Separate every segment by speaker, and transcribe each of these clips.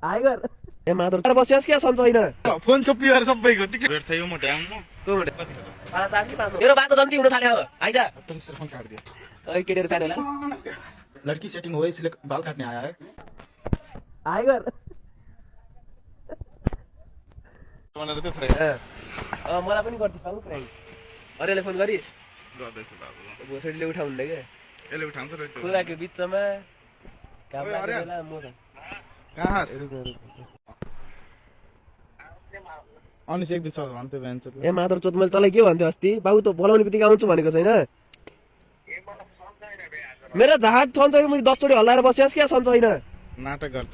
Speaker 1: tiger ए माधव बस्यास क्या सन्च होइन
Speaker 2: phone छोपिएर सबैको टिकट भेट थियो मोटे आउनु
Speaker 1: मेरो बाटो जन्ती हुन थाल्यो आइज
Speaker 2: फोन काट दियो
Speaker 1: ओइ केटेर सानो
Speaker 2: लड़की सेटिंग हो इसलिए बाल काटने आया है
Speaker 1: टाइगर
Speaker 2: भनेर त्यो थ्रै
Speaker 1: मलाई पनि गर्दै पाऊ प्राइ अरेले फोन गरी
Speaker 2: गर्दैछु बाबु
Speaker 1: भोसडीले उठाउनु के
Speaker 2: यसले उठाउँछ रे
Speaker 1: कुराको बिचमा काम लाग्यो बेला म त
Speaker 2: कहाँ अनि एक दुई छ भन्थ्यो भन्छ
Speaker 1: ए माधव चोत मैले तँलाई के भन्थ्यो अस्ति बाबु त बोलाउने बित्तिकै आउँछु भनेको छैन मेरो झाट सन्च होइन मैले 10 चोटि हल्लाएर बस्यास क्या सन्च होइन
Speaker 2: नाटक गर्छ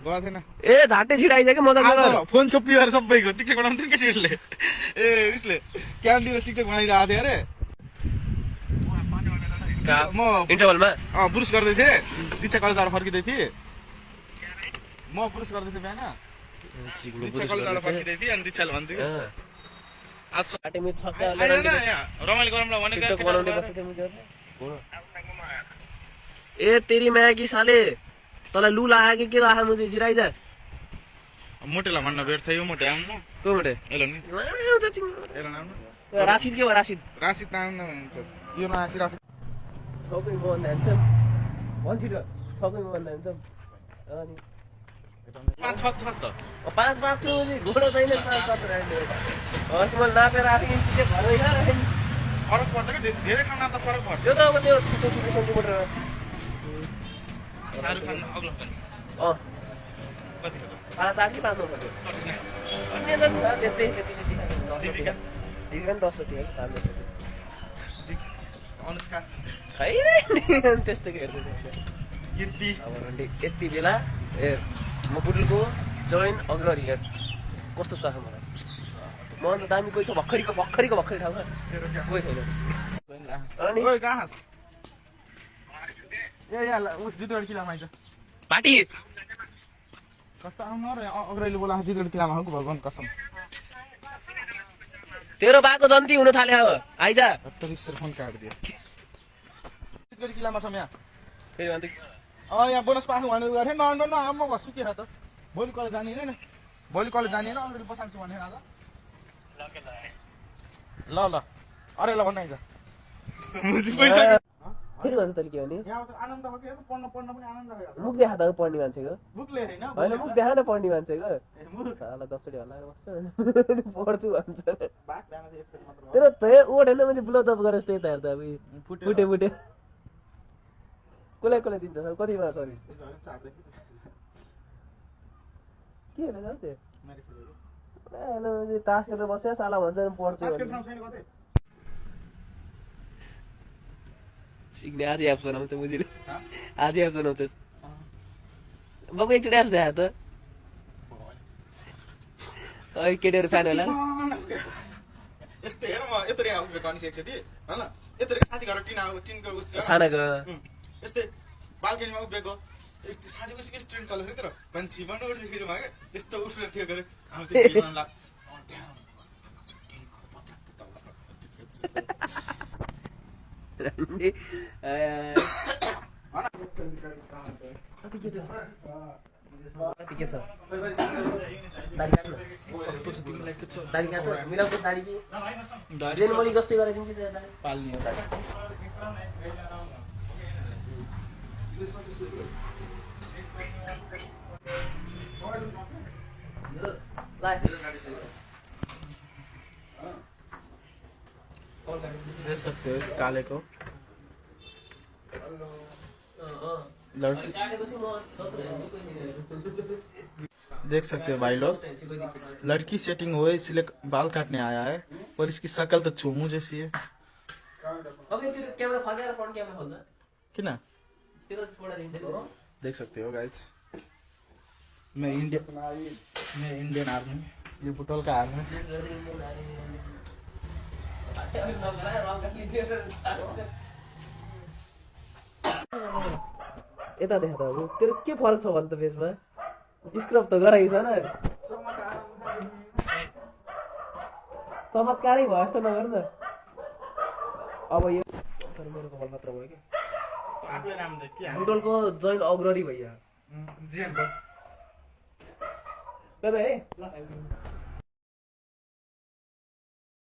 Speaker 2: गर्थेन
Speaker 1: ए झाटे छिडाइज के मजा गर
Speaker 2: फोन छोपिएर सबैको टिकटक बनाउँथ्यो नि केटीहरूले ए उसले क्यान्डिडेट टिकटक बनाइरहेको थियो अरे म
Speaker 1: इन्टरभलमा
Speaker 2: ब्रुस गर्दै थिएँ दिक्षा कलेजबाट फर्किँदै थिएँ म ब्रुस गर्दै थिएँ बिहान दिक्षा कलेजबाट फर्किँदै थिएँ अनि दिक्षाले भन्थ्यो आज
Speaker 1: झाटेमी छक्का
Speaker 2: रमाइलो गरौँ ल भनेको
Speaker 1: टिकटक बनाउने बसेथे मुझे ए तेरी माया की साले तँलाई लु लाग्यो के लाग्यो मुझे छिराइज
Speaker 2: मोटेलाई भन्न भेट थियो मोटे आउनु
Speaker 1: को मोटे
Speaker 2: एलो नि एलो आउनु
Speaker 1: राशिद के हो राशिद
Speaker 2: राशिद आउनु हुन्छ यो नआसी राशिद
Speaker 1: छकै म भन्दा हुन्छ भन्छ छकै म भन्दा हुन्छ अनि
Speaker 2: 5 6 त
Speaker 1: 5 5 छु घोडा छैन 5 7 राख्ने हस् म नापेर आफै इन्चिटे भर्दै खाएँ
Speaker 2: फरक पर्छ के धेरै खाना त फरक पर्छ
Speaker 1: त्यो त अब त्यो छोटो छोटो सेन्टिमिटर
Speaker 2: शाहरुख खान अग्लो पनि कति
Speaker 1: 5 8 कि 5 9 पर्यो अन्य त छ त्यस्तै त्यति
Speaker 2: दीपिका
Speaker 1: दिगन 10 जति हो 5 10
Speaker 2: अनुष्का
Speaker 1: खैर त्यस्तो के हेर्दै
Speaker 2: कीर्ति
Speaker 1: अब यति बेला ए म बुटुलको जोइन अग्ररी हेर कस्तो स्वाख मलाई म अन्त दामी कोही छ भर्खरीको ठाउँमा कोही छैन अनि
Speaker 2: ओइ कहाँ ए यहाँ उस जितगढ किल्लामा आइज
Speaker 1: पार्टी
Speaker 2: कस्तो आउनु र अग्रैले बोला जितगढ किल्लामा हो भगवान कसम
Speaker 1: तेरो बाको जन्ती हुन थाल्यो आइज
Speaker 2: रिसर फोन काट दियो जितगढ किल्लामा छम यहाँ
Speaker 1: फेरि अन्त
Speaker 2: यहाँ बोनस पार्नु भनेर गरे न म बस्छु के त भोलि कलेज जाने हैन भोलि कलेज जाने हैन अग्रैले बसाल्छु भने ल ल ल अरे ल भन्नाइज मुझे पैसा
Speaker 1: फेरि भन्छ तैँले के भने
Speaker 2: यहाँ आनन्द हो के पढ्न पनि आनन्द भयो
Speaker 1: मुख देखा त पढ्ने मान्छेको
Speaker 2: बुकले हैन
Speaker 1: होइन मुख देखा न पढ्ने मान्छेको साला 10 चोटि हल्लाएर बस्छ पढ्छु भन्छ तेरो त्यो ओठ होइन मैले ब्लोजअप गरेर त्यही त हेर्दा अब फुटे कसलाई दिन्छ सर कतिमा सर्भिस के हेर्न जाऊ त्यो तास खेलेर बस्यो साला भन्छ पढ्छु सिक्ने आज एप्स बनाउँछ बुझिले आज एप्स बनाउँछस् बाबु एकचोटि एप्स देखा त केटीहरू सानो होला
Speaker 2: यस्तै हेर म यत्रै आउँछु कनि एकचोटि हैन यत्रै साथी घर टिनको उस
Speaker 1: छानाको
Speaker 2: यस्तै बाल्कनीमा उभिएको साथी उसकै ट्रेन चलेको थियो तर मान्छे बन्न उठ्दाखेरि मा के यस्तो उफ्रेर थियो गरे
Speaker 1: जस्तै गरेर
Speaker 2: पाल्ने देख सकते हो इस काले को लड़की देख सकते हो भाई लोग लड़की सेटिंग हुए इसलिए बाल काटने आया है और इसकी शक्ल तो चूमू जैसी है किना देख सकते हो गाइस मैं इंडियन आर्मी ये बुटोल का आर्मी
Speaker 1: यता देखा त अब तेरो के फरक छ भन्नु त फेसमा स्क्रब त गराइछ न चमत्कारै भयो जस्तो नगर्नु न अब यो मेरो कपाल मात्र भयो कि
Speaker 2: आफूले नाम दे के
Speaker 1: बुटोलको जैन अग्रणी भैया
Speaker 2: जिएन भयो
Speaker 1: है